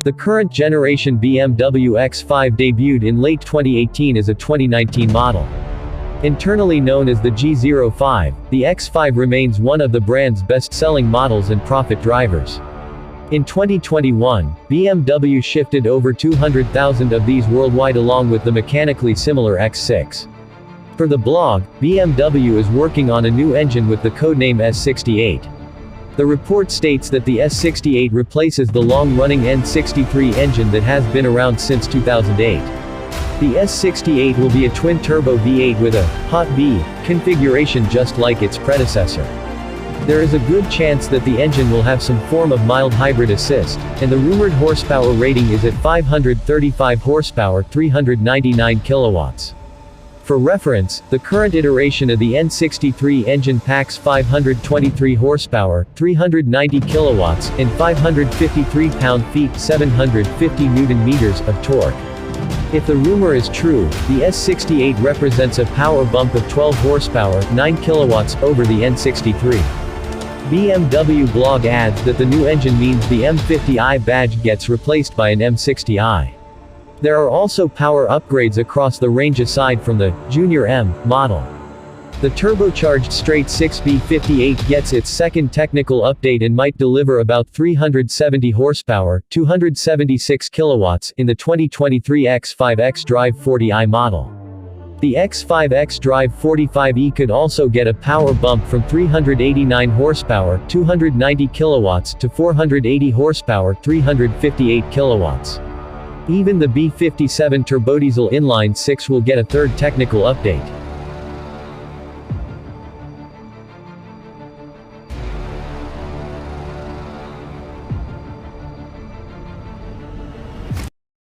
The current generation BMW X5 debuted in late 2018 as a 2019 model. Internally known as the G05, the X5 remains one of the brand's best-selling models and profit drivers. In 2021, BMW shifted over 200,000 of these worldwide along with the mechanically similar X6. Per the blog, BMW is working on a new engine with the codename S68. The report states that the S68 replaces the long-running M63i engine that has been around since 2008. The S68 will be a twin-turbo V8 with a hot-vee configuration just like its predecessor. There is a good chance that the engine will have some form of mild hybrid assist, and the rumored horsepower rating is at 535 horsepower, 399 kilowatts. For reference, the current iteration of the M63i engine packs 523 horsepower, 390 kilowatts, and 553 pound-feet, 750 newton-meters of torque. If the rumor is true, the S68 represents a power bump of 12 horsepower, 9 kilowatts, over the M63. BMW blog adds that the new engine means the M50i badge gets replaced by an M60i. There are also power upgrades across the range aside from the Junior M model. The turbocharged straight-six V58 gets its second technical update and might deliver about 370 horsepower, 276 kilowatts, in the 2023 X5 xDrive 40i model. The X5 xDrive 45e could also get a power bump from 389 horsepower, 290 kilowatts, to 480 horsepower, 358 kilowatts. Even the B57 turbodiesel inline-six will get a third technical update.